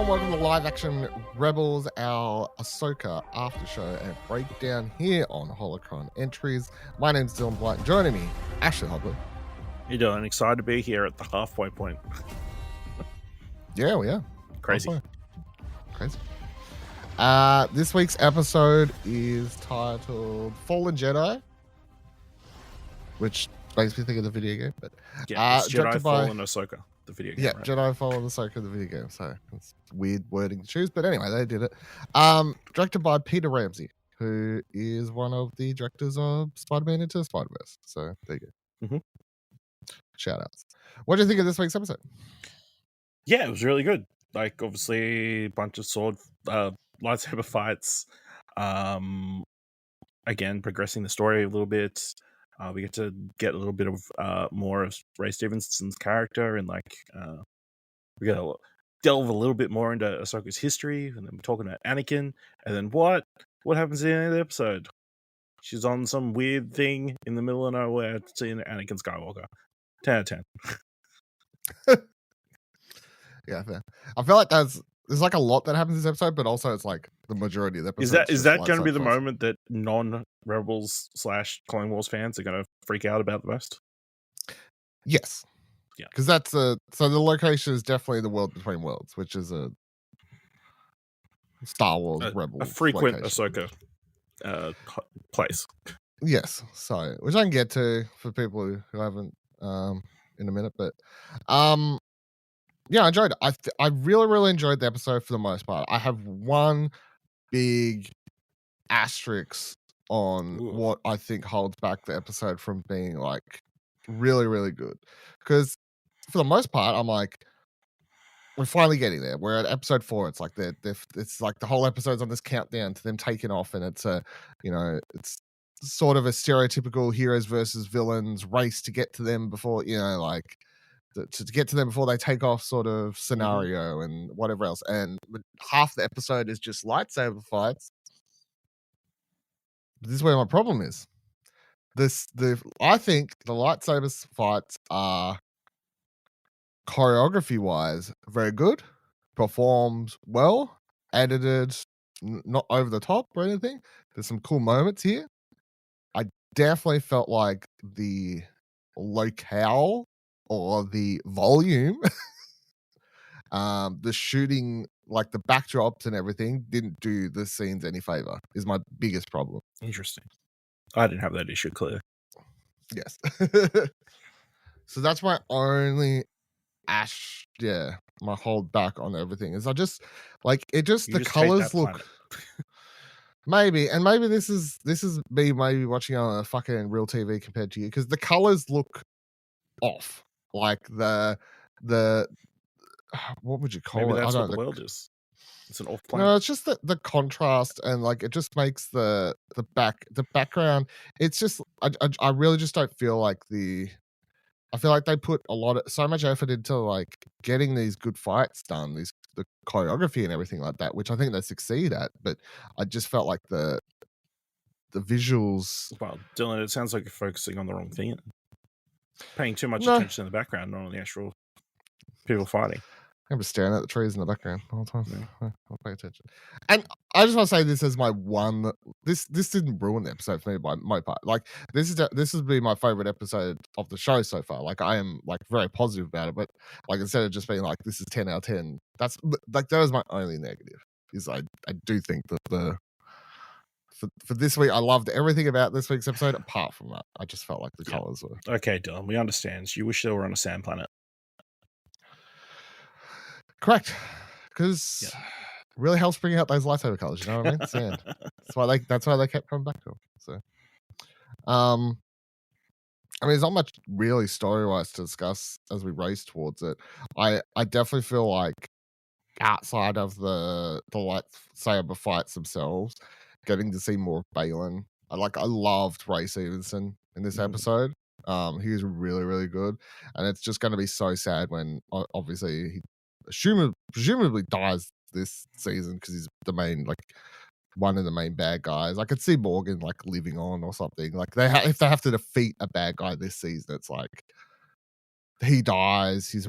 and welcome to Live Action Rebels, our Ahsoka after show and breakdown here on Holocron Entries. My name's Dylan Blight. Joining me, Ashley Hobley. You doing? Excited to be here at the halfway point. Yeah, we are. Crazy. Halfway. Crazy. This week's episode is titled Fallen Jedi, which makes me think of the video game. But yeah, it's Jedi Fallen Ahsoka, the video game. Yeah, right? Jedi Fallen Ahsoka, the video game. So it's weird wording to choose, but anyway, they did it. Directed by Peter Ramsey, who is one of the directors of Spider-Man Into the Spider-Verse. So there you go. Mm-hmm. Shout outs. What do you think of this week's episode? Yeah, it was really good. Like, obviously, a bunch of lightsaber fights. Again, progressing the story a little bit. We get to get a little bit of more of Ray Stevenson's character, and we got to delve a little bit more into Ahsoka's history, and then we're talking about Anakin, and then what happens in the end of the episode? She's on some weird thing in the middle of nowhere, seeing Anakin Skywalker. 10 out of 10. Yeah, fair. I feel like there's like a lot that happens in this episode, but also it's like the majority of the episode. Is that going to be the moment that non-Rebels / Clone Wars fans are going to freak out about the most? Yes. Yeah. Because that's so the location is definitely the World Between Worlds, which is a Star Wars Rebel. A frequent location. Ahsoka place. Yes. So, which I can get to for people who haven't in a minute, but yeah, I enjoyed it. I really enjoyed the episode for the most part. I have one big asterisk on what I think holds back the episode from being like really good, because for the most part I'm like, we're finally getting there. We're at episode 4. It's like it's like the whole episode's on this countdown to them taking off, and it's it's sort of a stereotypical heroes versus villains race to get to them before, like to get to them before they take off sort of scenario and whatever else. And half the episode is just lightsaber fights. This is where my problem is. I think the lightsaber fights are choreography wise very good, performs well, edited, not over the top or anything. There's some cool moments here. I definitely felt like the locale or the volume, the shooting, like the backdrops and everything, didn't do the scenes any favor, is my biggest problem. Interesting. I didn't have that issue clear. Yes. So that's my only my hold back on everything is I just like it. Just the colors look. Maybe this is me maybe watching on a fucking real TV compared to you, because the colors look off. Like the what would you call Maybe it? that's I don't what know. the world is. It's an off planet. No, it's just the contrast, and like it just makes the background. It's just I really just don't feel like I feel like they put so much effort into like getting these good fights done, the choreography and everything like that, which I think they succeed at. But I just felt like the visuals. Well, Dylan, it sounds like you're focusing on the wrong thing. Paying too much attention in the background, not on the actual people fighting. I'm just staring at the trees in the background the whole time. Yeah. I'll pay attention. And I just want to say this as my one. This didn't ruin the episode for me by my part. Like this has been my favorite episode of the show so far. Like I am like very positive about it. But like instead of just being like this is 10 out of 10, that's like that was my only negative. Is I do think that for this week I loved everything about this week's episode apart from that. I just felt like the colors were okay. Dylan, we understand. You wish they were on a sand planet. Correct, because it really helps bring out those lightsaber colors. You know what I mean? Sand. That's why they kept coming back to them. So, I mean, there's not much really story wise to discuss as we race towards it. I definitely feel like outside of the lightsaber fights themselves, getting to see more of Balin. I loved Ray Stevenson in this episode. He was really good, and it's just going to be so sad when obviously he presumably dies this season, because he's the main, like one of the main bad guys. I could see Morgan like living on or something. Like if they have to defeat a bad guy this season, it's like he dies. He's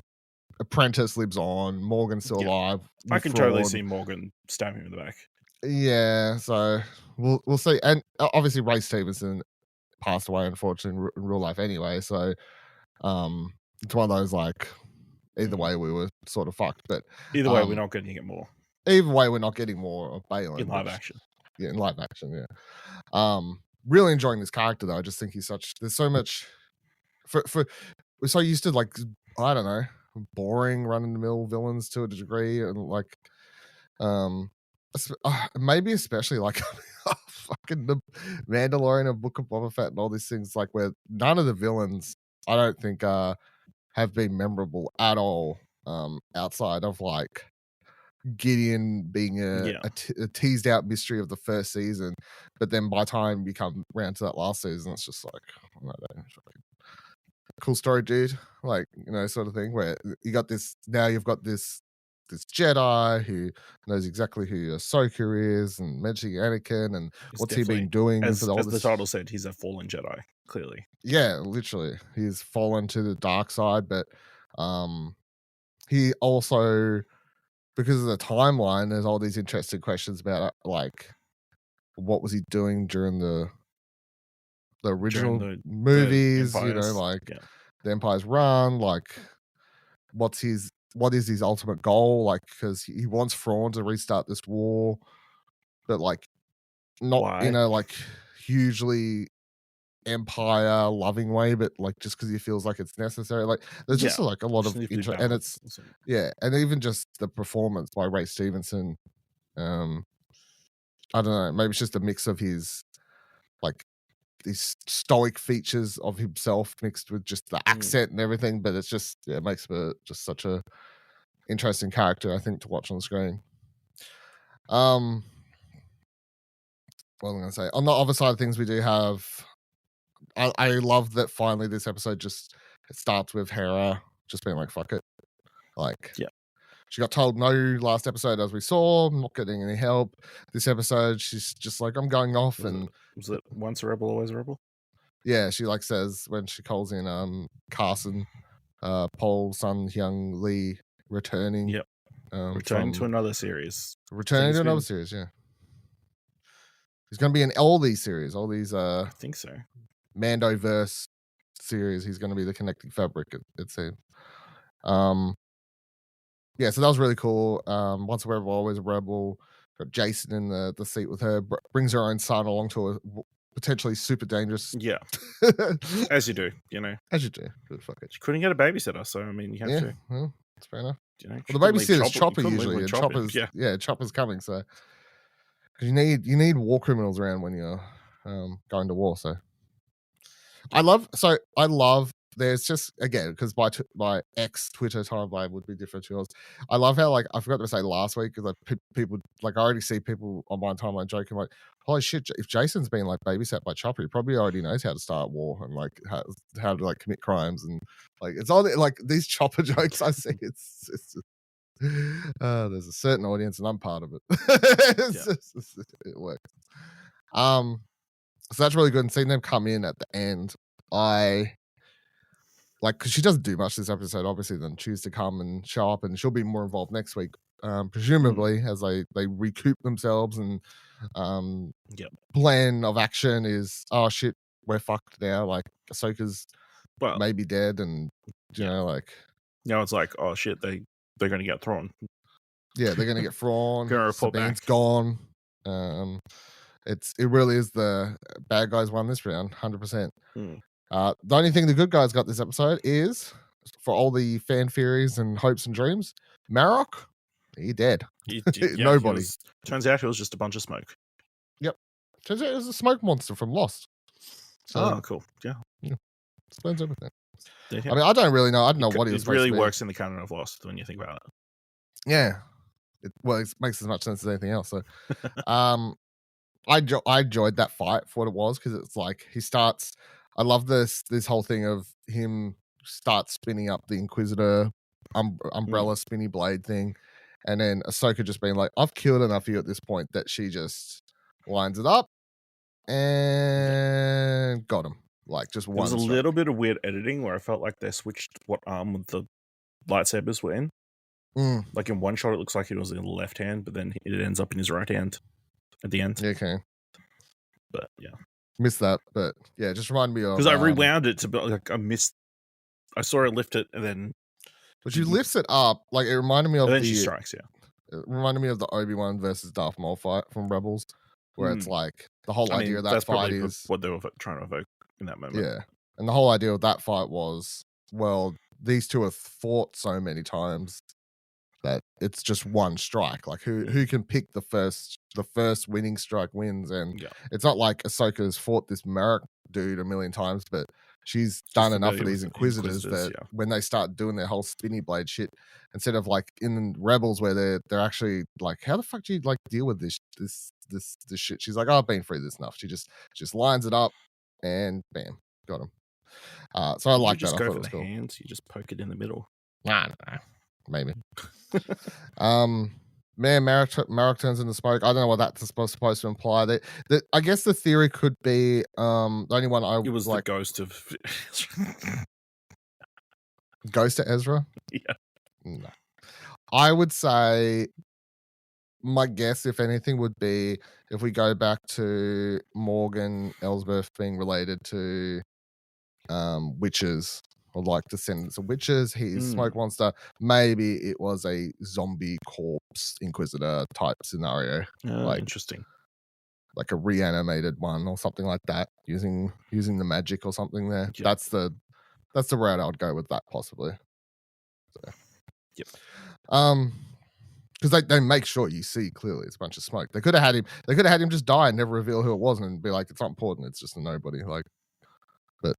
apprentice lives on. Morgan's still alive. I can totally see Morgan stab him in the back. Yeah, so we'll see. And obviously, Ray Stevenson passed away, unfortunately, in real life anyway. So it's one of those like either way we were sort of fucked. But either way, we're not getting it more. Either way, we're not getting more of Balin in live action. Yeah, in live action. Yeah. Really enjoying this character though. I just think he's such. There's so much for. We're so used to like I don't know, boring run of the mill villains to a degree, and like maybe especially like fucking the Mandalorian and Book of Boba Fett and all these things, like where none of the villains I don't think have been memorable at all, outside of like Gideon being a teased out mystery of the first season, but then by the time you come round to that last season, it's just like cool story, dude. Like, you know, sort of thing where you got this now. You've got this Jedi who knows exactly who Ahsoka is and mentioning Anakin and what's he been doing as for all the this. title said, he's a fallen Jedi. Clearly, yeah, literally, he's fallen to the dark side, but he also, because of the timeline, there's all these interesting questions about like what was he doing during the original movies, you know, like the Empire's run, like what is his ultimate goal, like because he wants Thrawn to restart this war, but like not in a like hugely Empire loving way, but like just because he feels like it's necessary. Like there's just like a lot of interest, and it's and even just the performance by Ray Stevenson. I don't know, maybe it's just a mix of his like these stoic features of himself mixed with just the accent and everything, but it's just it makes it just such a interesting character, I think, to watch on the screen. What am I gonna say? On the other side of things, we do have I love that finally this episode just it starts with Hera just being like, fuck it. Like she got told no last episode, as we saw. I'm not getting any help. This episode, she's just like, I'm going off. Was it once a rebel, always a rebel? Yeah, she like says when she calls in Carson, Paul, Sun Hyung Lee returning. Yep. Returning to another series. Returning to another series, yeah. He's going to be in all these series, all these. I think so. Mandoverse series. He's going to be the connecting fabric. It seems. Yeah, so that was really cool. Once a rebel, always a rebel. Got Jason in the seat with her. Brings her own son along to a potentially super dangerous. Yeah, as you do, you know. As you do. Good fuck it. She couldn't get a babysitter, so I mean, you have to. Well, that's fair enough. You know, well, the babysitter's Chopper usually. And Chopper's coming. So because you need war criminals around when you're going to war. So I love. There's just again because my ex Twitter timeline would be different to yours. I love how like I forgot to say last week because like people like I already see people on my timeline joking like, holy shit, if Jason's been like babysat by Chopper, he probably already knows how to start war and like how to like commit crimes and like it's all like these Chopper jokes I see. It's there's a certain audience and I'm part of it. It works. So that's really good, and seeing them come in at the end, I like because she doesn't do much this episode, obviously, then choose to come and show up, and she'll be more involved next week, presumably as they recoup themselves and plan of action is, oh shit, we're fucked now. Like Ahsoka's maybe dead, and you know, like now it's like, oh shit, they're gonna get Thrawn. Yeah, they're gonna get Thrawn. Sabine's gone. It really is the bad guys won this round, 100%. The only thing the good guys got this episode is, for all the fan theories and hopes and dreams, Marok, he's dead. Nobody. Turns out it was just a bunch of smoke. Yep. Turns out it was a smoke monster from Lost. So, cool. Yeah. Explains everything. Yeah. I mean, I don't really know. I don't know what he was supposed to be. It really works in the canon of Lost when you think about it. Yeah. It makes as much sense as anything else. So, I enjoyed that fight for what it was because it's like he starts. I love this whole thing of him start spinning up the Inquisitor umbrella spinny blade thing, and then Ahsoka just being like, "I've killed enough of you at this point," that she just lines it up and got him. Like just one. There was a little bit of weird editing where I felt like they switched what arm the lightsabers were in. Like in one shot, it looks like it was in the left hand, but then it ends up in his right hand at the end. Yeah, okay. But yeah, missed that. But yeah, just remind me of because I rewound it to be like I saw her lift it and then. But she lifts it up, like it reminded me of and then she strikes. Yeah, it reminded me of the Obi-Wan versus Darth Maul fight from Rebels, where it's like the whole idea of that that's fight probably is what they were trying to evoke in that moment. Yeah, and the whole idea of that fight was, well, these two have fought so many times that it's just one strike. Like who can pick the first winning strike wins, and it's not like Ahsoka's fought this Merrick dude a million times, but she's done enough of these Inquisitors that when they start doing their whole spinny blade shit, instead of like in Rebels where they're actually like, how the fuck do you like deal with this shit? She's like, oh, I've been through this enough. She just lines it up and bam, got him. So I like that. I thought it was cool. Hands, you just poke it in the middle. Nah, maybe. Man, Marek turns into smoke. I don't know what that's supposed to imply. That I guess the theory could be the only one it was like the ghost of Ghost of Ezra. Yeah, no. I would say my guess, if anything, would be if we go back to Morgan Elsbeth being related to witches or like descendants of witches. He's smoke monster. Maybe it was a zombie corpse Inquisitor type scenario. Like interesting. Like a reanimated one or something like that, using the magic or something there. Yep. That's the route I would go with that possibly. So. Yep. Because they make sure you see clearly it's a bunch of smoke. They could have had him just die and never reveal who it was and be like, it's not important, it's just a nobody. Like, but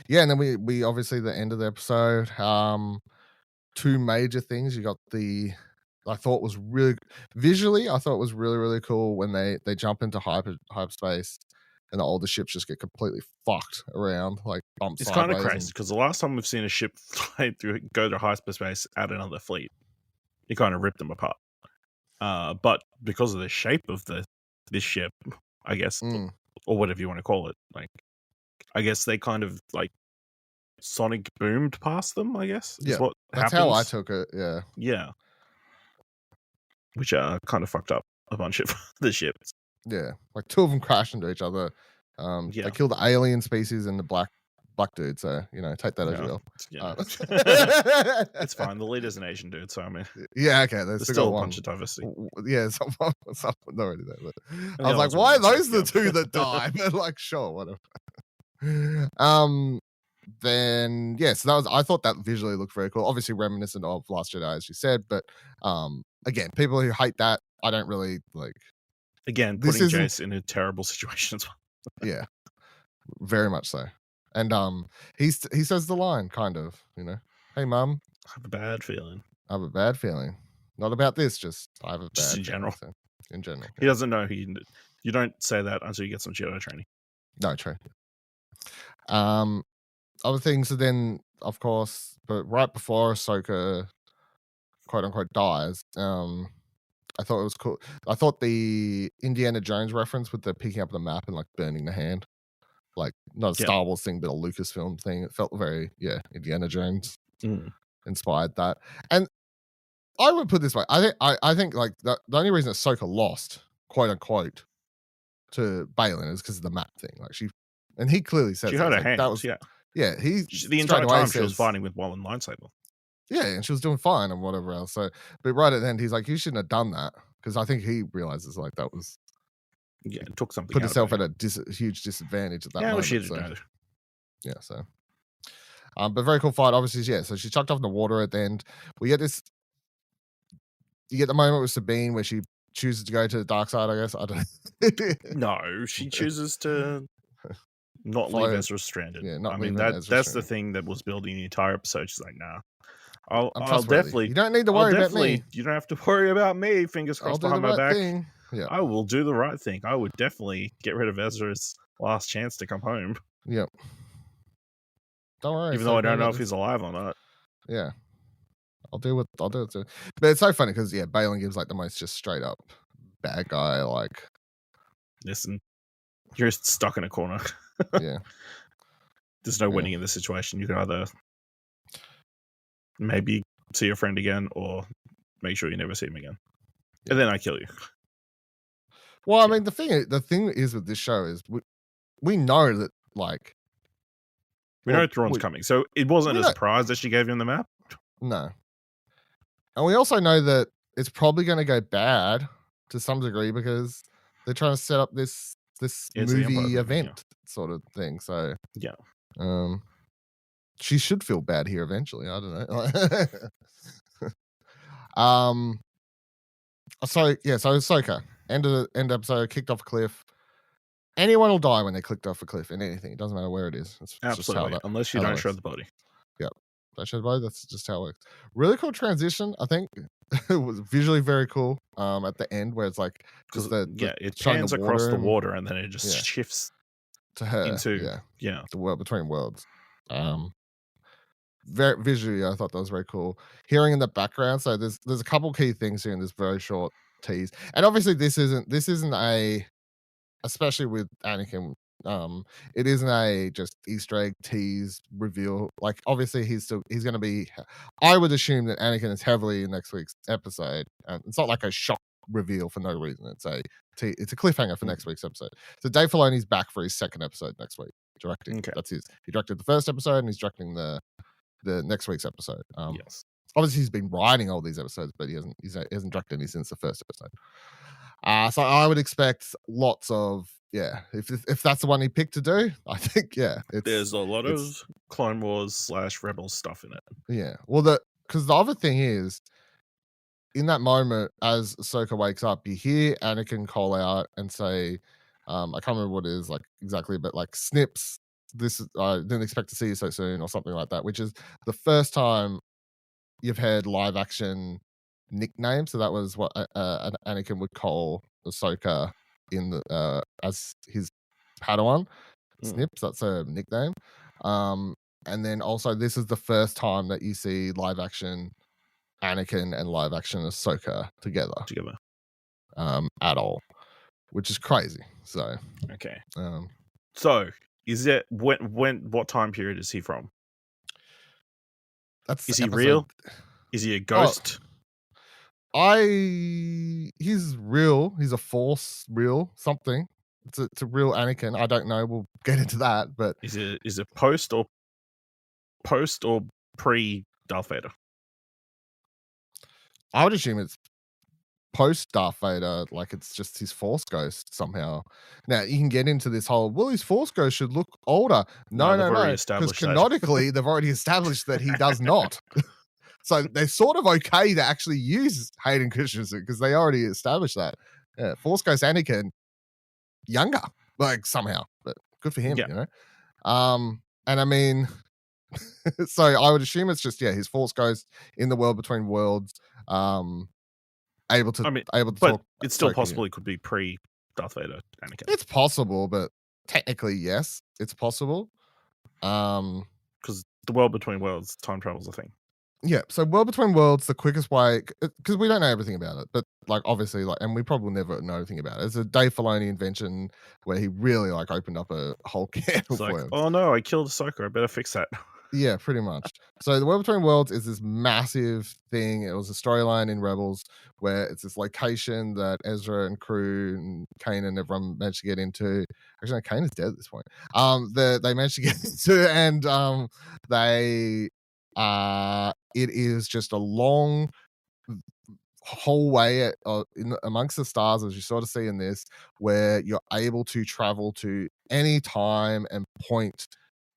yeah, and then we obviously the end of the episode. Two major things. You got I thought was really visually. I thought it was really, really cool when they jump into hyperspace and all the ships just get completely fucked around, like bump it's sideways. It's kind of crazy because the last time we've seen a ship go to hyperspace at another fleet, it kind of ripped them apart. But because of the shape of this ship, I guess, or whatever you want to call it, like I guess they kind of like sonic boomed past them. I guess yeah, what that's happens. How I took it. Yeah. Which kind of fucked up a bunch of the ships. Yeah, like two of them crash into each other. They kill the alien species and the black dude. So take that as you will. It's fine. The leader's an Asian dude, so I mean, yeah, okay. There's still a bunch of diversity. Yeah, someone already there. But I was like, why are those the two that die? But like, sure, whatever. Then so I thought that visually looked very cool. Obviously reminiscent of Last Jedi, as you said, but again, people who hate that, I don't really like. Again, putting Jace in a terrible situation as well. Yeah, very much so. And he says the line kind of, hey mum, I have a bad feeling. Not about this, just I have a bad just in feeling. general. So, in general, he doesn't know you don't say that until you get some Jedi training. No, true. Other things are then, of course, but right before Ahsoka, quote unquote, dies, I thought it was cool. I thought the Indiana Jones reference with the picking up the map and like burning the hand, like not a Star Wars thing, but a Lucasfilm thing. It felt very, Indiana Jones inspired that. And I would put it this way: I think like the only reason Ahsoka lost, quote unquote, to Baylan is because of the map thing. Like he clearly said she had her like, hands. That was, the entire time she was fighting with Wallen lightsaber. Yeah, and she was doing fine and whatever else. So, but right at the end, he's like, "You shouldn't have done that," because I think he realizes like that was it took something. Put himself at a huge disadvantage at that moment. She didn't know. Yeah, so. But very cool fight, obviously. Yeah, so she's chucked off in the water at the end. We get this. You get the moment with Sabine where she chooses to go to the dark side. I guess I don't. No, she chooses to not leave Ezra stranded. Yeah, I mean that's the thing that was building the entire episode. She's like, nah. I'll definitely. You don't need to worry about me. You don't have to worry about me. Fingers crossed behind my back. Yeah. I will do the right thing. I would definitely get rid of Ezra's last chance to come home. Yep. Don't worry. Even though I don't know if he's alive or not. Yeah. I'll do it too. But it's so funny because Baylan gives like the most just straight up bad guy like. Listen, you're stuck in a corner. Yeah. there's no winning in this situation. You can either maybe see your friend again or make sure you never see him again. And then I kill you. Well, I mean, the thing is with this show is we know that, like, we know Thrawn's coming, so it wasn't a surprise that she gave him the map. No, and we also know that it's probably going to go bad to some degree because they're trying to set up this movie event sort of thing. So she should feel bad here eventually. I don't know. So Ahsoka, end episode, kicked off a cliff. Anyone will die when they clicked off a cliff in anything. It doesn't matter where it is. It's absolutely, just unless you don't show the body. Yep, don't show the body. That's just how it works. Really cool transition. I think it was visually very cool. At the end where it's like just it pans across the water and then it just shifts to her into the world between worlds. Very visually, I thought that was very cool. Hearing in the background, so there's a couple key things here in this very short tease, and obviously this isn't a, especially with Anakin, it isn't a just Easter egg tease reveal. Like obviously he's going to be. I would assume that Anakin is heavily in next week's episode, and it's not like a shock reveal for no reason. It's a cliffhanger for next week's episode. So Dave Filoni's back for his second episode next week directing. Okay. That's he directed the first episode and he's directing the next week's episode. Yes. Obviously he's been writing all these episodes, but he hasn't directed any since the first episode. So I would expect lots of if that's the one he picked to do, I think there's a lot of Clone Wars / Rebels stuff in it. Yeah. Well, because the other thing is, in that moment as Ahsoka wakes up, you hear Anakin call out and say, I can't remember what it is like exactly, but like Snips, this I didn't expect to see you so soon, or something like that, which is the first time you've heard live action nickname. So that was what Anakin would call Ahsoka in the as his Padawan. Snips, that's a nickname. And then also this is the first time that you see live action Anakin and live action Ahsoka together at all, which is crazy. So okay. So is it what time period is he from? Is he real? Is he a ghost? He's real. He's a force real something. It's a real Anakin. I don't know. We'll get into that. But is it post or pre Darth Vader? I would assume it's post Darth Vader. Like it's just his force ghost somehow. Now you can get into this whole. Well, his force ghost should look older. No. Because canonically, they've already established that he does not. So they're sort of okay to actually use Hayden Christensen because they already established that. Yeah, Force Ghost Anakin, younger, like somehow, but good for him, you know. And I mean, so I would assume it's just his Force Ghost in the world between worlds, able to but talk. It's still possible it could be pre Darth Vader Anakin. It's possible, but technically, yes, it's possible. Because the world between worlds, time travel's a thing. Yeah, so World Between Worlds, the quickest way, because we don't know everything about it, but like obviously, like, and we probably never know anything about it. It's a Dave Filoni invention where he really like opened up a whole can of worms. Oh no, I killed Ahsoka. I better fix that. Yeah, pretty much. So the World Between Worlds is this massive thing. It was a storyline in Rebels where it's this location that Ezra and crew and Kanan and everyone managed to get into. Actually, no, Kanan's dead at this point. They managed to get into, and they. It is just a long hallway amongst the stars, as you sort of see in this, where you're able to travel to any time and point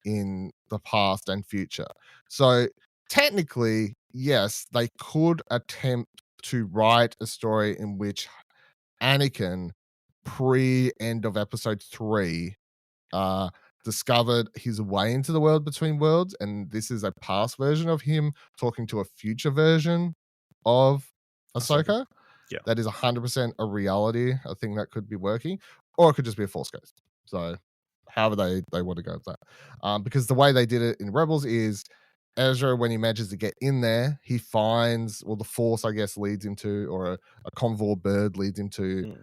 in the past and future. So technically, yes, they could attempt to write a story in which Anakin, pre-end of episode 3, discovered his way into the world between worlds, and this is a past version of him talking to a future version of Ahsoka. Yeah, that is 100% a reality. I think that could be working, or it could just be a Force ghost. So, however they want to go with that, because the way they did it in Rebels is Ezra, when he manages to get in there, he finds the Force, I guess, leads him to, or a convor bird leads him to.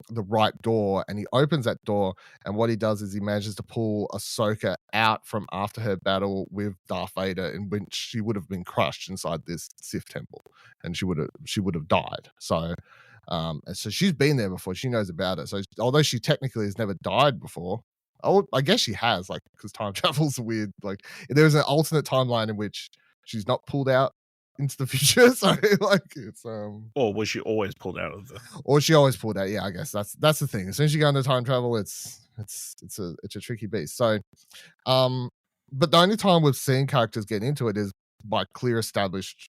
the right door, and he opens that door, and what he does is he manages to pull Ahsoka out from after her battle with Darth Vader, in which she would have been crushed inside this Sith temple, and she would have died. So and so she's been there before, she knows about it. So although she technically has never died before, I guess she has, like, because time travel's weird. Like, there's an alternate timeline in which she's not pulled out into the future, so like it's or was she always pulled out of the or she always pulled out. Yeah, I guess that's the thing. As soon as you go into time travel, it's a tricky beast. So but the only time we've seen characters get into it is by clear established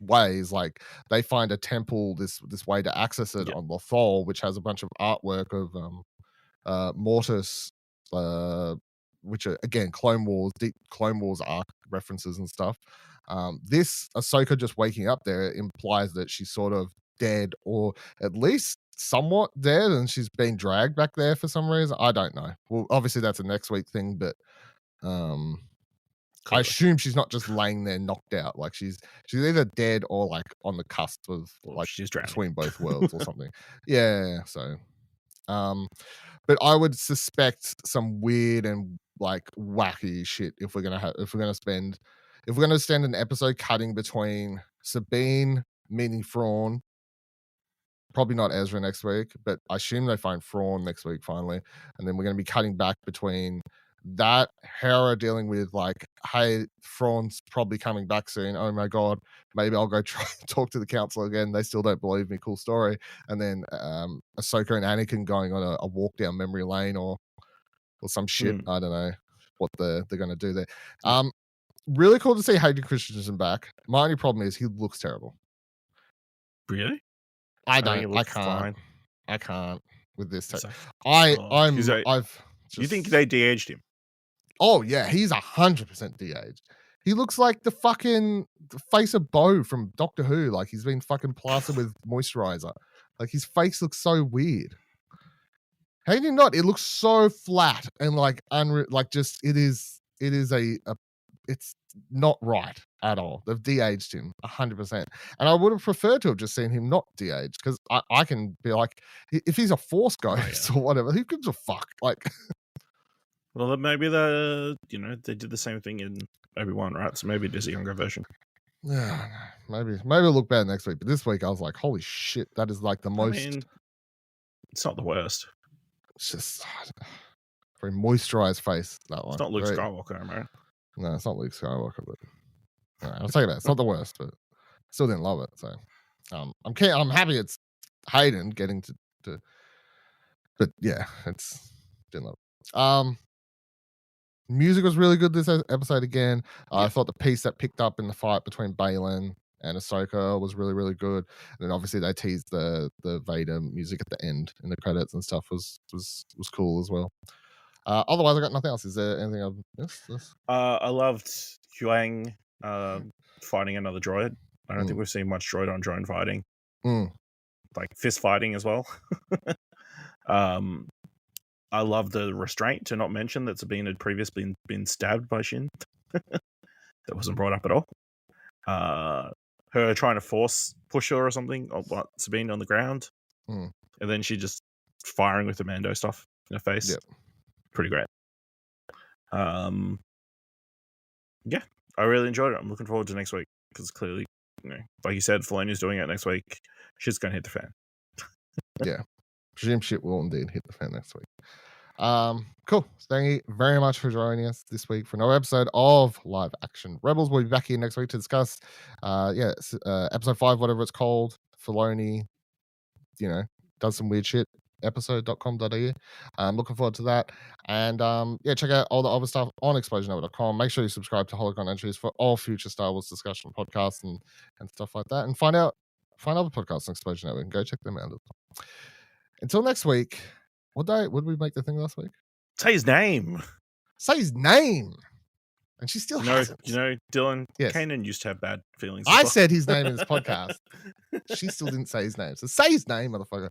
ways. Like, they find a temple, this way to access it on Lothal, which has a bunch of artwork of Mortis, which are, again, Clone Wars, deep Clone Wars arc references and stuff. This Ahsoka just waking up there implies that she's sort of dead, or at least somewhat dead, and she's been dragged back there for some reason. I don't know. Well, obviously that's a next week thing, but I assume she's not just laying there knocked out. Like, she's either dead or like on the cusp of, like, she's drowning between both worlds or something. Yeah. So but I would suspect some weird and, like, wacky shit if we're gonna spend an episode cutting between Sabine meeting Thrawn. Probably not Ezra next week, but I assume they find Thrawn next week finally, and then we're going to be cutting back between that, Hera dealing with, like, hey, Thrawn's probably coming back soon. Oh my god, maybe I'll go try talk to the council again. They still don't believe me. Cool story. And then Ahsoka and Anakin going on a walk down memory lane or some shit. I don't know what they're going to do there. Really cool to see Hayden Christensen back. My only problem is he looks terrible. Really? I can't with this. You think they de-aged him? Oh yeah, he's 100% de-aged. He looks like the face of Bo from Doctor Who. Like, he's been fucking plastered with moisturizer. Like, his face looks so weird. How do you not? It looks so flat and like just it is it's not right at all. They've de-aged him 100%. And I would have preferred to have just seen him not de-aged, because I can be like, if he's a Force ghost or whatever, who gives a fuck? Like, well, maybe they did the same thing in Obi-Wan, right? So maybe it is a younger version. Yeah, maybe it'll look bad next week. But this week I was like, holy shit, that is like the most. I mean, it's not the worst. It's just very moisturized face. That one. It's not Luke Skywalker, am I right? No, it's not Luke Skywalker, but I'll take that. It's not the worst, but still didn't love it. So I'm happy it's Hayden getting to but yeah, it's didn't love it. Music was really good this episode again. I thought the piece that picked up in the fight between Baylan and Ahsoka was really, really good. And then obviously they teased the Vader music at the end in the credits and stuff was cool as well. Otherwise, I got nothing else. Is there anything I've missed? I loved Huang fighting another droid. I don't think we've seen much droid on drone fighting. Like fist fighting as well. I love the restraint, to not mention that Sabine had previously been stabbed by Shin. That wasn't brought up at all. Her trying to force push her or something, or Sabine on the ground. And then she just firing with the Mando stuff in her face. Yep. Pretty great. Yeah, I really enjoyed it. I'm looking forward to next week, because clearly, like you said, Filoni's doing it next week. Shit's going to hit the fan. Yeah. Presume shit will indeed hit the fan next week. Cool. Thank you very much for joining us this week for another episode of Live Action Rebels. We'll be back here next week to discuss episode 5, whatever it's called. Filoni, does some weird shit. Episode.com.au. I'm looking forward to that. And check out all the other stuff on explosionhour.com. Make sure you subscribe to Holocron Entries for all future Star Wars discussion podcasts and stuff like that. And find other podcasts on Explosion Hour and go check them out. Until next week, what did we make the thing last week? Say his name. Say his name. And she still hasn't. Dylan, yes. Kanan used to have bad feelings. I said his name in this podcast. She still didn't say his name. So say his name, motherfucker.